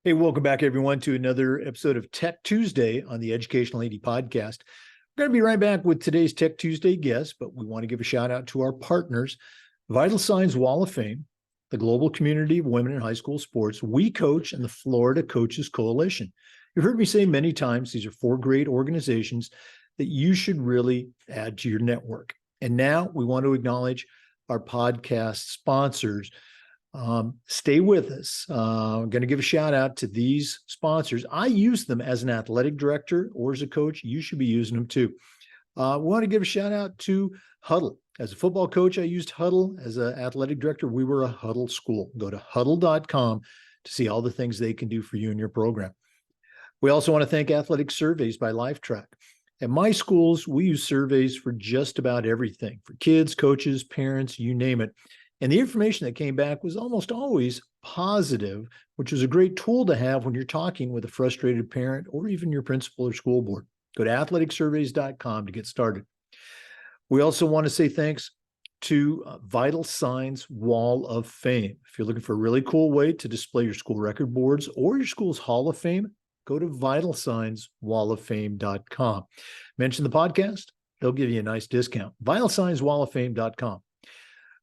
Hey, welcome back, everyone, to another episode of Tech Tuesday on the Educational AD Podcast. We're going to be right back with today's Tech Tuesday guest, but we want to give a shout out to our partners, Vital Signs Wall of Fame, the Global Community of Women in High School Sports, We Coach, and the Florida Coaches Coalition. You've heard me say many times, these are four great organizations that you should really add to your network. And now we want to acknowledge our podcast sponsors. Stay with us. I'm going to give a shout out to these sponsors. I use them as an athletic director or as a coach. You should be using them too. We want to give a shout out to Huddle. As a football coach, I used Huddle. As an athletic director, we were a Huddle school. Go to huddle.com to see all the things they can do for you and your program. We also want to thank Athletic Surveys by LifeTrack. At my schools, we use surveys for just about everything, for kids, coaches, parents, you name it. And the information that came back was almost always positive, which is a great tool to have when you're talking with a frustrated parent or even your principal or school board. Go to athleticsurveys.com to get started. We also want to say thanks to Vital Signs Wall of Fame. If you're looking for a really cool way to display your school record boards or your school's Hall of Fame, go to vitalsignswalloffame.com. Mention the podcast, they'll give you a nice discount. vitalsignswalloffame.com.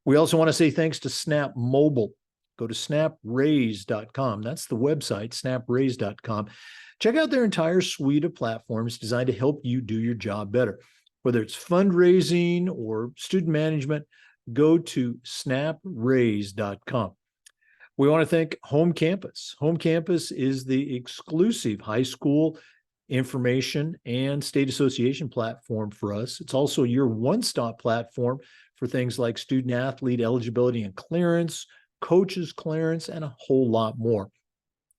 We also want to say thanks to Snap Mobile. Go to snapraise.com. That's the website, snapraise.com. Check out their entire suite of platforms designed to help you do your job better. Whether it's fundraising or student management, go to snapraise.com. We want to thank Home Campus. Home Campus is the exclusive high school information and state association platform for us. It's also your one-stop platform for things like student athlete eligibility and clearance, coaches clearance, and a whole lot more.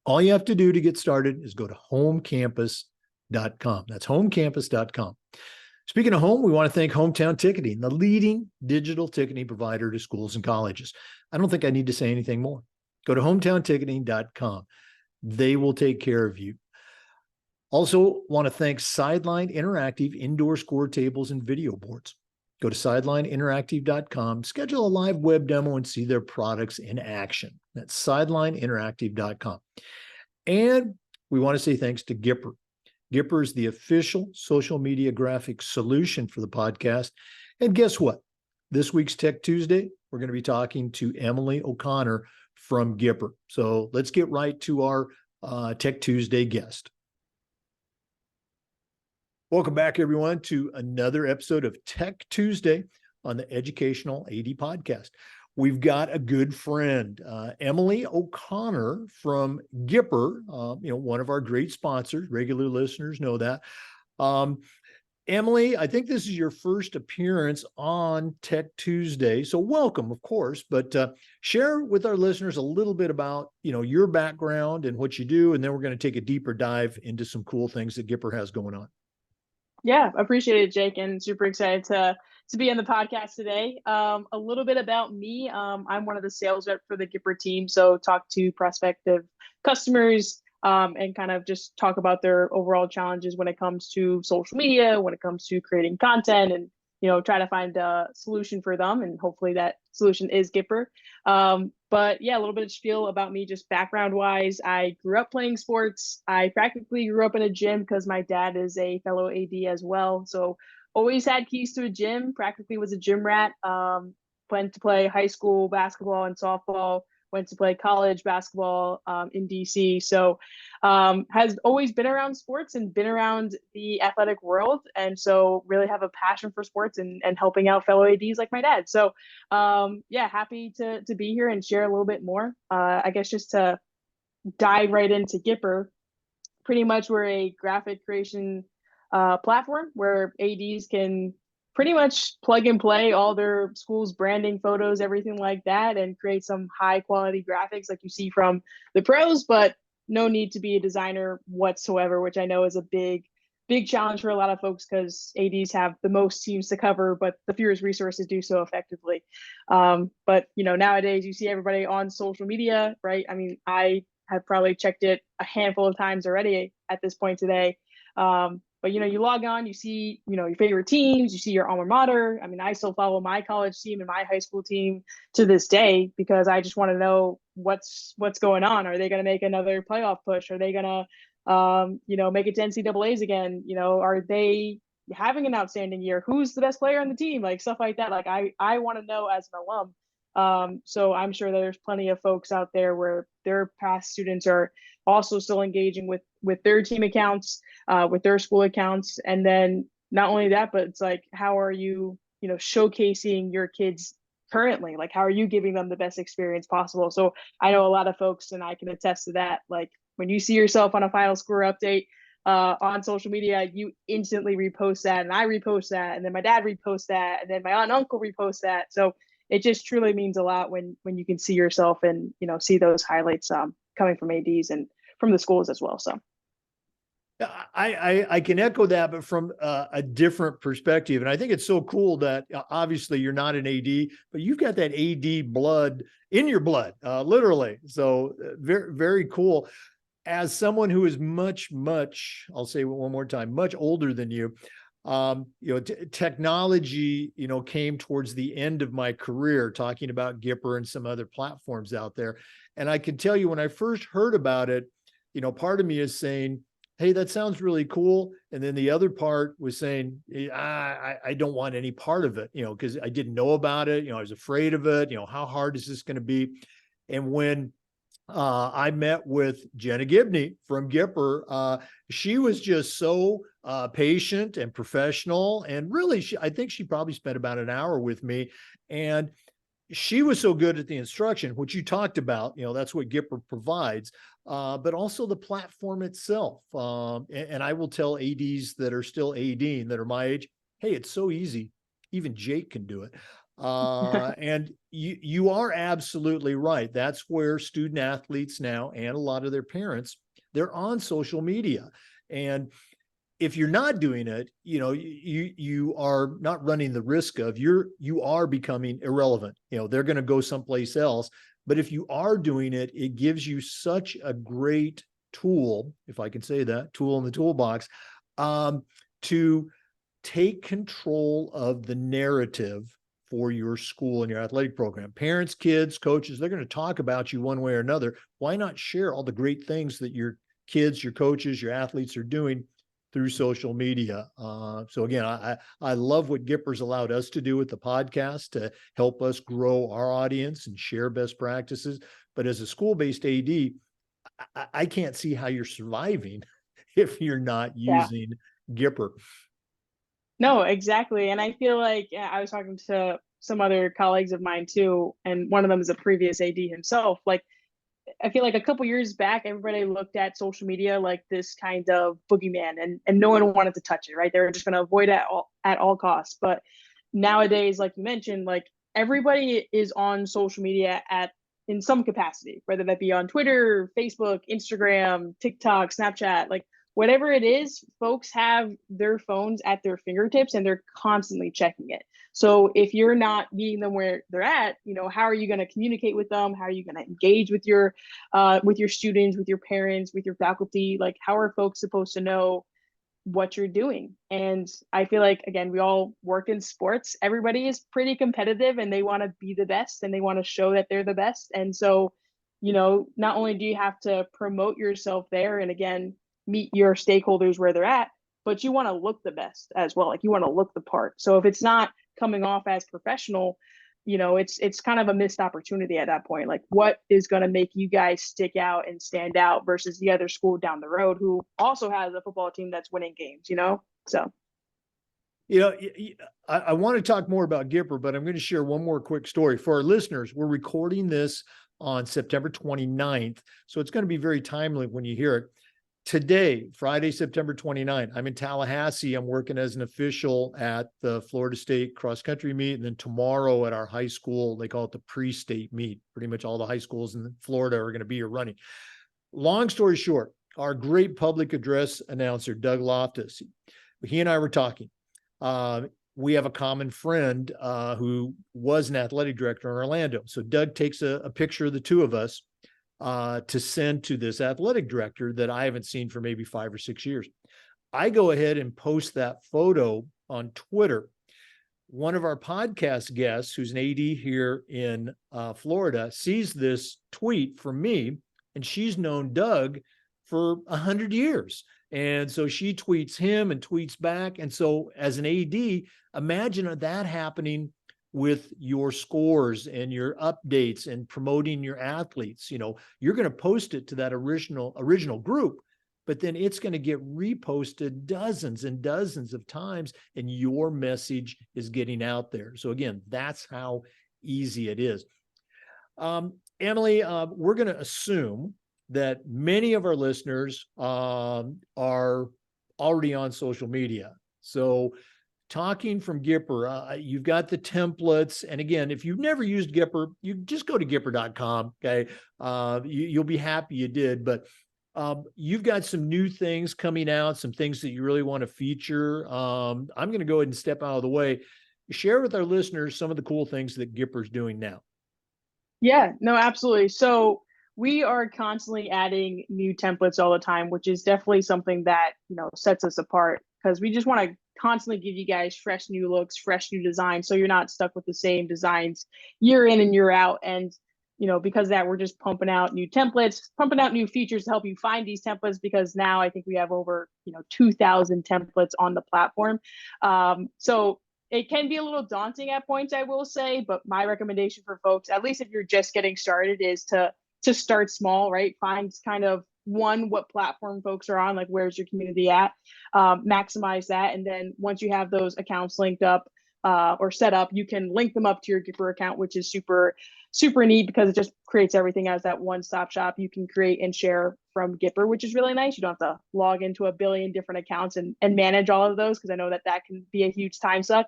All you have to do to get started is go to homecampus.com. That's homecampus.com. Speaking of home, we want to thank Hometown Ticketing, the leading digital ticketing provider to schools and colleges. I don't think I need to say anything more. Go to hometownticketing.com. They will take care of you. Also want to thank Sideline Interactive indoor score tables and video boards. Go to sidelineinteractive.com, schedule a live web demo, and see their products in action. That's sidelineinteractive.com. And we want to say thanks to Gipper. Gipper is the official social media graphic solution for the podcast. And guess what? This week's Tech Tuesday, we're going to be talking to Emily O'Connor from Gipper. So let's get right to our Tech Tuesday guest. Welcome back, everyone, to another episode of Tech Tuesday on the Educational AD Podcast. We've got a good friend, Emily O'Connor from Gipper, one of our great sponsors. Regular listeners know that. Emily, I think this is your first appearance on Tech Tuesday, so welcome, of course, but share with our listeners a little bit about, your background and what you do, and then we're going to take a deeper dive into some cool things that Gipper has going on. Yeah, appreciate it, Jake, and super excited to be on the podcast today. A little bit about me. I'm one of the sales reps for the Gipper team, so talk to prospective customers and kind of just talk about their overall challenges when it comes to social media, when it comes to creating content, and try to find a solution for them, and hopefully that solution is Gipper. But yeah, a little bit of spiel about me, just background wise. I grew up playing sports. I practically grew up in a gym because my dad is a fellow AD as well. So always had keys to a gym, practically was a gym rat. Went to play high school basketball and softball, went to play college basketball in DC. So has always been around sports and been around the athletic world. And so really have a passion for sports and helping out fellow ADs like my dad. So yeah, happy to be here and share a little bit more. I guess just to dive right into Gipper, pretty much we're a graphic creation platform where ADs can pretty much plug and play all their school's branding, photos, everything like that, and create some high quality graphics like you see from the pros, but no need to be a designer whatsoever, which I know is a big challenge for a lot of folks because ADs have the most teams to cover, but the fewest resources do so effectively. But nowadays you see everybody on social media, right? I mean, I have probably checked it a handful of times already at this point today. But, you log on, you see, your favorite teams, you see your alma mater. I mean, I still follow my college team and my high school team to this day because I just want to know what's going on. Are they going to make another playoff push? Are they going to, make it to NCAA's again? Are they having an outstanding year? Who's the best player on the team? Like stuff like that. Like I want to know as an alum. So I'm sure there's plenty of folks out there where their past students are also still engaging with their team accounts, with their school accounts. And then not only that, but it's like, how are you, showcasing your kids currently? Like, how are you giving them the best experience possible? So I know a lot of folks, and I can attest to that. Like when you see yourself on a final score update on social media, you instantly repost that, and I repost that, and then my dad reposts that, and then my aunt and uncle repost that. So it just truly means a lot when you can see yourself and see those highlights coming from ADs and from the schools as well. So I can echo that, but from a different perspective. And I think it's so cool that obviously you're not an AD, but you've got that AD blood in your blood, literally. So very, very cool. As someone who is much, I'll say it one more time, much older than you, technology, came towards the end of my career, talking about Gipper and some other platforms out there. And I can tell you when I first heard about it, part of me is saying, hey, that sounds really cool. And then the other part was saying, I don't want any part of it, because I didn't know about it. I was afraid of it. How hard is this going to be? And when I met with Jenna Gibney from Gipper, she was just so patient and professional. And really, I think she probably spent about an hour with me. And she was so good at the instruction, which you talked about, that's what Gipper provides, but also the platform itself. And I will tell ADs that are still ADing that are my age, hey, it's so easy. Even Jake can do it. And you are absolutely right. That's where student athletes now and a lot of their parents, they're on social media. And if you're not doing it, you are not running the risk of you are becoming irrelevant. They're going to go someplace else. But if you are doing it, it gives you such a great tool, if I can say that, tool in the toolbox, to take control of the narrative for your school and your athletic program. Parents, kids, coaches, they're going to talk about you one way or another. Why not share all the great things that your kids, your coaches, your athletes are doing through social media? So again, I love what Gipper's allowed us to do with the podcast to help us grow our audience and share best practices. But as a school-based AD, I can't see how you're surviving if you're not using Gipper. No, exactly. And I feel like I was talking to some other colleagues of mine too, and one of them is a previous AD himself. Like, I feel like a couple years back, everybody looked at social media like this kind of boogeyman, and no one wanted to touch it, right? They were just going to avoid it at all costs. But nowadays, like you mentioned, like everybody is on social media in some capacity, whether that be on Twitter, Facebook, Instagram, TikTok, Snapchat, like whatever it is, folks have their phones at their fingertips and they're constantly checking it. So if you're not meeting them where they're at, how are you going to communicate with them? How are you going to engage with your students, with your parents, with your faculty? Like, how are folks supposed to know what you're doing? And I feel like, again, we all work in sports. Everybody is pretty competitive and they want to be the best and they want to show that they're the best. And so, not only do you have to promote yourself there and again, meet your stakeholders where they're at, but you want to look the best as well. Like you want to look the part. So if it's not coming off as professional, it's kind of a missed opportunity at that point. Like what is going to make you guys stick out and stand out versus the other school down the road who also has a football team that's winning games, So I want to talk more about Gipper, but I'm going to share one more quick story for our listeners. We're recording this on September 29th, so it's going to be very timely when you hear it. Today, Friday, September 29th, I'm in Tallahassee. I'm working as an official at the Florida State cross country meet. And then tomorrow at our high school, they call it the pre-state meet. Pretty much all the high schools in Florida are going to be here running. Long story short, our great public address announcer, Doug Loftus, he and I were talking. We have a common friend who was an athletic director in Orlando. So Doug takes a picture of the two of us to send to this athletic director that I haven't seen for maybe 5 or 6 years. I go ahead and post that photo on Twitter. One of our podcast guests, who's an AD here in Florida, sees this tweet from me, and she's known Doug for 100 years. And so she tweets him and tweets back. And so as an AD, imagine that happening with your scores and your updates and promoting your athletes. You're going to post it to that original group, but then it's going to get reposted dozens and dozens of times, and your message is getting out there. So again, that's how easy it is. Emily, we're going to assume that many of our listeners are already on social media. So talking from Gipper, you've got the templates. And again, if you've never used Gipper, you just go to Gipper.com. Okay. You'll be happy you did, but you've got some new things coming out, some things that you really want to feature. I'm going to go ahead and step out of the way. Share with our listeners some of the cool things that Gipper's doing now. Yeah, no, absolutely. So we are constantly adding new templates all the time, which is definitely something that, sets us apart, because we just want to constantly give you guys fresh new looks, fresh new designs. So you're not stuck with the same designs year in and year out. And, because of that, we're just pumping out new templates, pumping out new features to help you find these templates, because now I think we have over, 2,000 templates on the platform. So it can be a little daunting at points, I will say, but my recommendation for folks, at least if you're just getting started, is to start small, right? Find kind of what platform folks are on, like where's your community at, maximize that. And then once you have those accounts linked up or set up, you can link them up to your Gipper account, which is super, super neat, because it just creates everything as that one-stop shop. You can create and share from Gipper, which is really nice. You don't have to log into a billion different accounts and manage all of those, because I know that can be a huge time suck.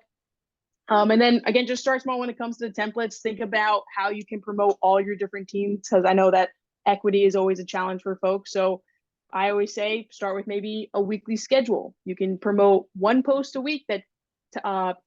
And then again, just start small when it comes to the templates. Think about how you can promote all your different teams, because I know that equity is always a challenge for folks. So I always say start with maybe a weekly schedule. You can promote one post a week that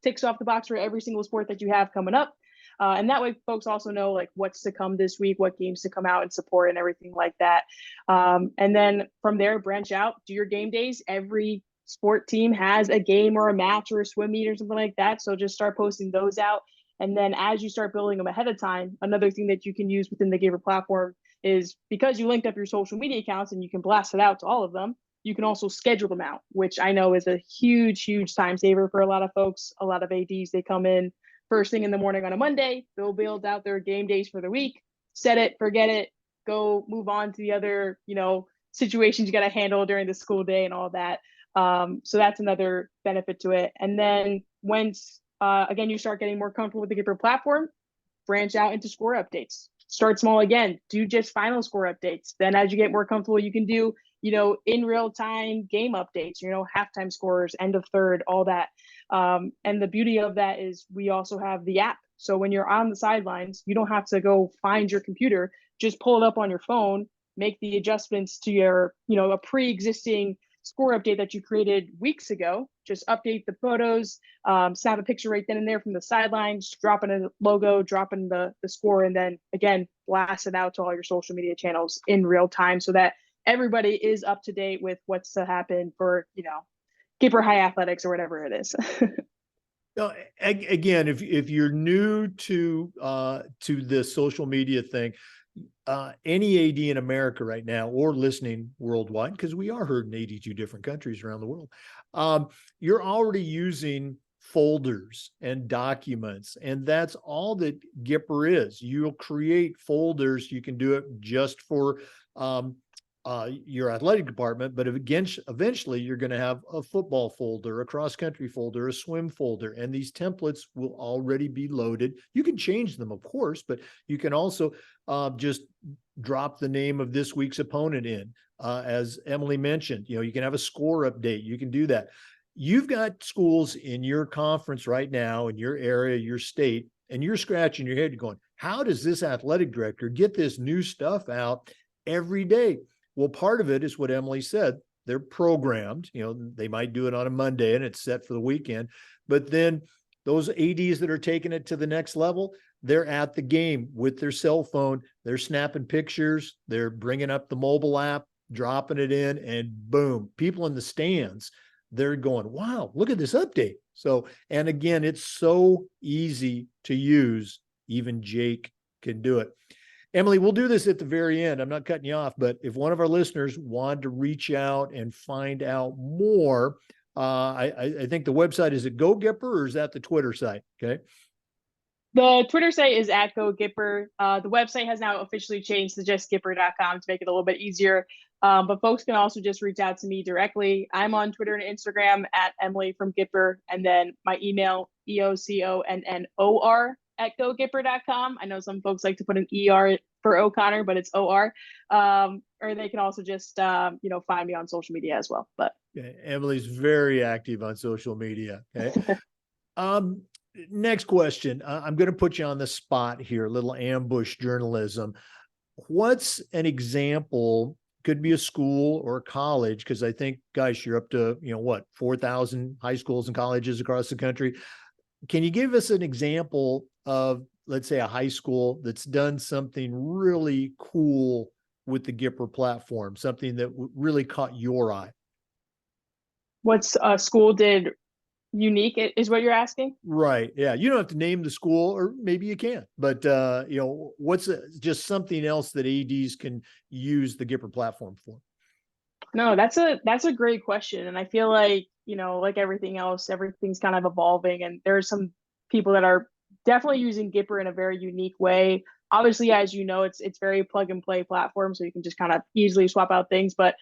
ticks off the box for every single sport that you have coming up. And that way folks also know like what's to come this week, what games to come out and support and everything like that. And then from there, branch out, do your game days. Every sport team has a game or a match or a swim meet or something like that. So just start posting those out. And then as you start building them ahead of time, another thing that you can use within the Gipper platform is, because you linked up your social media accounts and you can blast it out to all of them, you can also schedule them out, which I know is a huge, huge time saver for a lot of folks. A lot of ADs, they come in first thing in the morning on a Monday, they'll build out their game days for the week, set it, forget it, go move on to the other, situations you got to handle during the school day and all that. So that's another benefit to it. And then once, again, you start getting more comfortable with the Gipper platform, branch out into score updates. Start small again, do just final score updates. Then as you get more comfortable, you can do, in real time game updates, halftime scores, end of third, all that. And the beauty of that is we also have the app. So when you're on the sidelines, you don't have to go find your computer, just pull it up on your phone, make the adjustments to your, a pre-existing score update that you created weeks ago. Just update the photos, snap a picture right then and there from the sidelines, drop in a logo, drop in the score, and then again, blast it out to all your social media channels in real time, so that everybody is up to date with what's to happen for, Gipper High Athletics or whatever it is. No, again, if you're new to the social media thing, any AD in America right now, or listening worldwide, because we are heard in 82 different countries around the world, you're already using folders and documents, and that's all that Gipper is. You'll create folders. You can do it just for your athletic department, but eventually you're going to have a football folder, a cross-country folder, a swim folder, and these templates will already be loaded. You can change them, of course, but you can also just drop the name of this week's opponent in. As Emily mentioned, you can have a score update. You can do that. You've got schools in your conference right now, in your area, your state, and you're scratching your head. You're going, how does this athletic director get this new stuff out every day? Well, part of it is what Emily said. They're programmed, they might do it on a Monday and it's set for the weekend, but then those ADs that are taking it to the next level, they're at the game with their cell phone, they're snapping pictures, they're bringing up the mobile app, dropping it in, and boom, people in the stands they're going, wow, look at this update. So, and again, it's so easy to use. Even Jake can do it. Emily, we'll do this at the very end. I'm not cutting you off, but if one of our listeners wanted to reach out and find out more, I think the website is at GoGipper, or is that the Twitter site? Okay. The Twitter site is at GoGipper. The website has now officially changed to just Gipper.com to make it a little bit easier. But folks can also just reach out to me directly. I'm on Twitter and Instagram at Emily from Gipper. And then my email, EOCONNOR at GoGipper.com. I know some folks like to put an ER for O'Connor, but it's OR. Or they can also just, find me on social media as well. But Emily's very active on social media. Okay. Next question. I'm going to put you on the spot here, a little ambush journalism. What's an example? Could be a school or a college, because I think, gosh, you're up to, 4,000 high schools and colleges across the country. Can you give us an example of, let's say, a high school that's done something really cool with the Gipper platform, something that really caught your eye? what's a school did unique is what you're asking? Right. Yeah. You don't have to name the school, or maybe you can, but what's just something else that ADs can use the Gipper platform for? No, that's a great question. And I feel like, like everything else, everything's kind of evolving, and there are some people that are definitely using Gipper in a very unique way. Obviously, as you know, it's very plug and play platform, so you can just kind of easily swap out things. But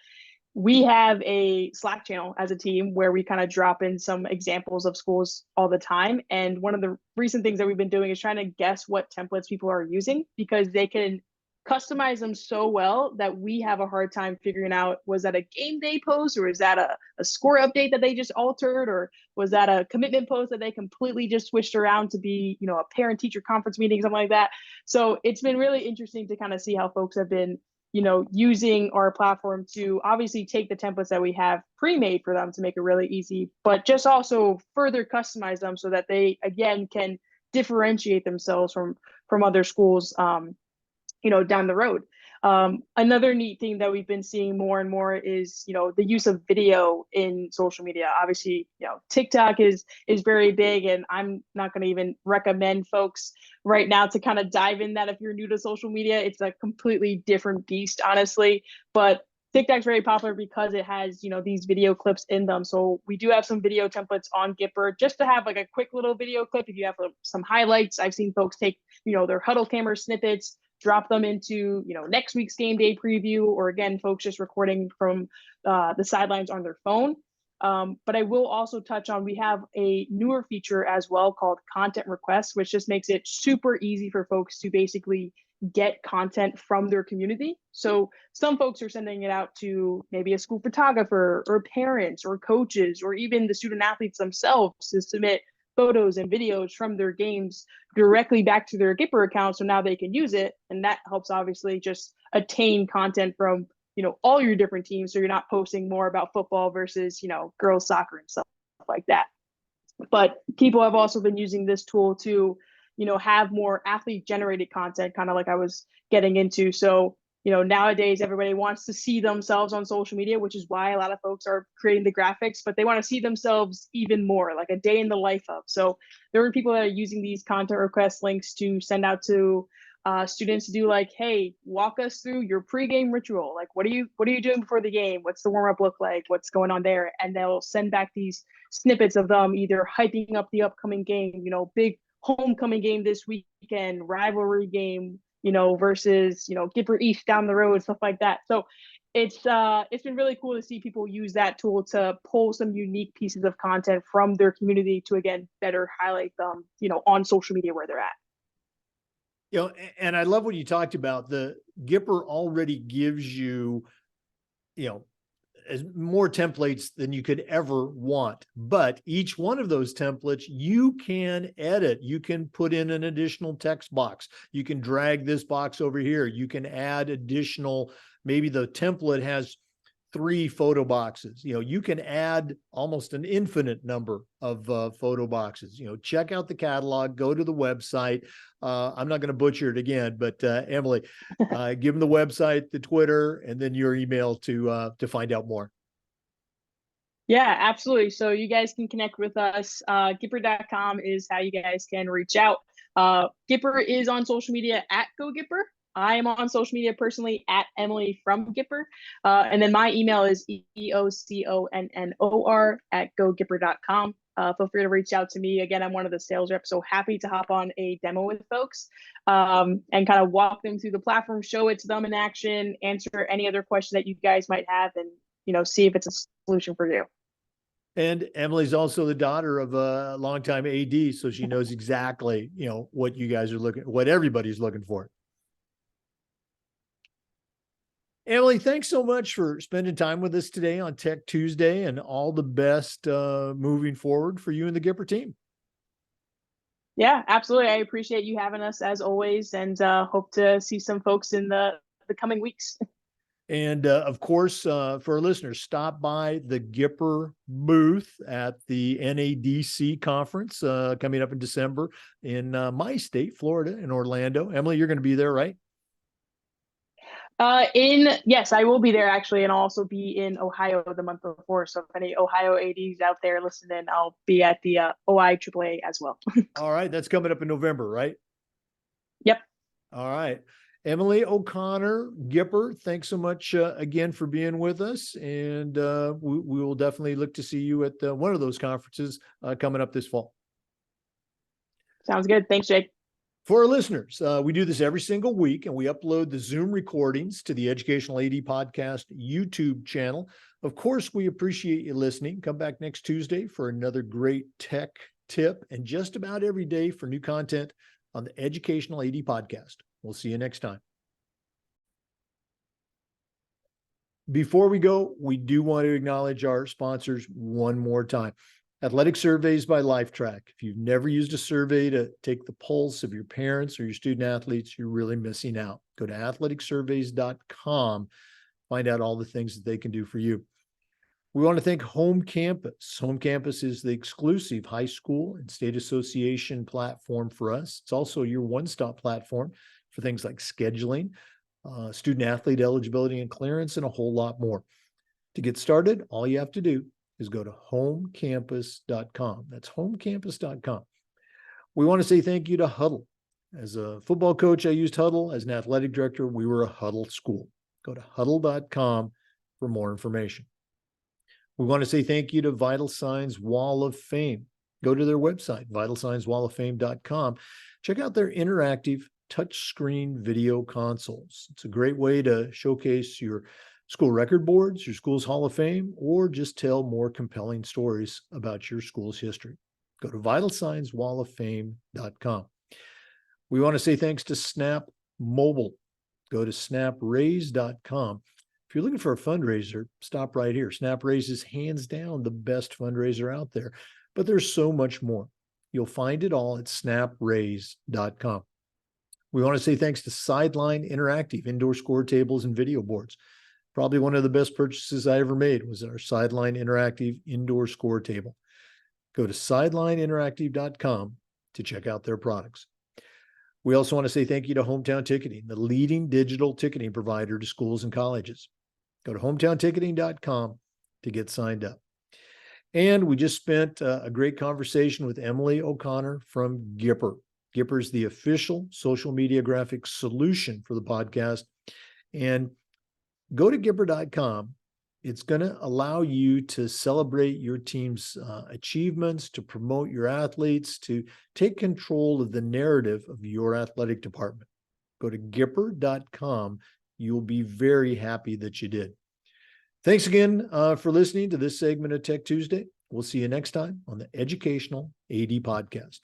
we have a Slack channel as a team where we kind of drop in some examples of schools all the time. And one of the recent things that we've been doing is trying to guess what templates people are using, because they can customize them so well that we have a hard time figuring out, was that a game day post, or is that a score update that they just altered, or was that a commitment post that they completely just switched around to be, a parent teacher conference meeting, something like that. So it's been really interesting to kind of see how folks have been using our platform to obviously take the templates that we have pre-made for them to make it really easy, but just also further customize them so that they, again, can differentiate themselves from other schools, down the road. Another neat thing that we've been seeing more and more is, the use of video in social media. Obviously, TikTok is very big, and I'm not going to even recommend folks right now to kind of dive in that if you're new to social media. It's a completely different beast, honestly. But TikTok's very popular because it has, these video clips in them. So we do have some video templates on Gipper just to have like a quick little video clip. If you have some highlights, I've seen folks take, their huddle camera snippets, drop them into, next week's game day preview, or again, folks just recording from the sidelines on their phone. But I will also touch on, we have a newer feature as well called content requests, which just makes it super easy for folks to basically get content from their community. So some folks are sending it out to maybe a school photographer or parents or coaches, or even the student athletes themselves, to submit photos and videos from their games directly back to their Gipper account, so now they can use it. And that helps obviously just attain content from all your different teams, so you're not posting more about football versus girls soccer and stuff like that. But people have also been using this tool to have more athlete generated content, kind of like I was getting into. So nowadays everybody wants to see themselves on social media, which is why a lot of folks are creating the graphics, but they want to see themselves even more, like a day in the life of. So there are people that are using these content request links to send out to students to do, like, hey, walk us through your pregame ritual. Like, what are you doing before the game? What's the warm up look like? What's going on there? And they'll send back these snippets of them either hyping up the upcoming game, big homecoming game this weekend, rivalry game, versus, Gipper East down the road, stuff like that. So it's been really cool to see people use that tool to pull some unique pieces of content from their community to, again, better highlight them, on social media where they're at. And I love what you talked about. The Gipper already gives you, as more templates than you could ever want. But each one of those templates you can edit. You can put in an additional text box. You can drag this box over here. You can add additional, maybe the template has 3 photo boxes. You can add almost an infinite number of photo boxes. Check out the catalog, go to the website. I'm not going to butcher it again, but Emily, give them the website, the Twitter, and then your email to find out more. Yeah, absolutely. So you guys can connect with us. Gipper.com is how you guys can reach out. Gipper is on social media at GoGipper. I am on social media personally at Emily from Gipper. And then my email is eoconnor@gogipper.com. Feel free to reach out to me. Again, I'm one of the sales reps, so happy to hop on a demo with folks and kind of walk them through the platform, show it to them in action, answer any other question that you guys might have, and see if it's a solution for you. And Emily's also the daughter of a longtime AD, so she knows exactly, what you guys are what everybody's looking for. Emily, thanks so much for spending time with us today on Tech Tuesday, and all the best moving forward for you and the Gipper team. Yeah, absolutely. I appreciate you having us as always, and hope to see some folks in the coming weeks. And of course, for our listeners, stop by the Gipper booth at the NADC conference coming up in December in my state, Florida, in Orlando. Emily, you're going to be there, right? Yes, I will be there actually, and I'll also be in Ohio the month before. So if any Ohio ADs out there listening, I'll be at the OI AAA as well. All right, that's coming up in November, right? Yep. All right. Emily O'Connor, Gipper, thanks so much again for being with us. And we will definitely look to see you at one of those conferences coming up this fall. Sounds good. Thanks, Jake. For our listeners, we do this every single week, and we upload the Zoom recordings to the Educational AD Podcast YouTube channel. Of course, we appreciate you listening. Come back next Tuesday for another great tech tip, and just about every day for new content on the Educational AD Podcast. We'll see you next time. Before we go, we do want to acknowledge our sponsors one more time. Athletic Surveys by LifeTrack. If you've never used a survey to take the pulse of your parents or your student athletes, you're really missing out. Go to athleticsurveys.com, find out all the things that they can do for you. We want to thank Home Campus. Home Campus is the exclusive high school and state association platform for us. It's also your one-stop platform for things like scheduling, student athlete eligibility and clearance, and a whole lot more. To get started, all you have to do is go to homecampus.com. That's homecampus.com. We want to say thank you to Huddle. As a football coach, I used Huddle. As an athletic director, we were a Huddle school. Go to huddle.com for more information. We want to say thank you to Vital Signs Wall of Fame. Go to their website, vitalsignswalloffame.com. Check out their interactive touchscreen video consoles. It's a great way to showcase your school record boards, your school's Hall of Fame, or just tell more compelling stories about your school's history. Go to vitalsignswalloffame.com. We want to say thanks to Snap Mobile. Go to snapraise.com. If you're looking for a fundraiser, stop right here. SnapRaise is hands down the best fundraiser out there, but there's so much more. You'll find it all at snapraise.com. We want to say thanks to Sideline Interactive, indoor score tables and video boards. Probably one of the best purchases I ever made was our Sideline Interactive indoor score table. Go to sidelineinteractive.com to check out their products. We also want to say thank you to Hometown Ticketing, the leading digital ticketing provider to schools and colleges. Go to hometownticketing.com to get signed up. And we just spent a great conversation with Emily O'Connor from Gipper. Gipper is the official social media graphics solution for the podcast. And go to Gipper.com. It's going to allow you to celebrate your team's achievements, to promote your athletes, to take control of the narrative of your athletic department. Go to Gipper.com. You'll be very happy that you did. Thanks again for listening to this segment of Tech Tuesday. We'll see you next time on the Educational AD Podcast.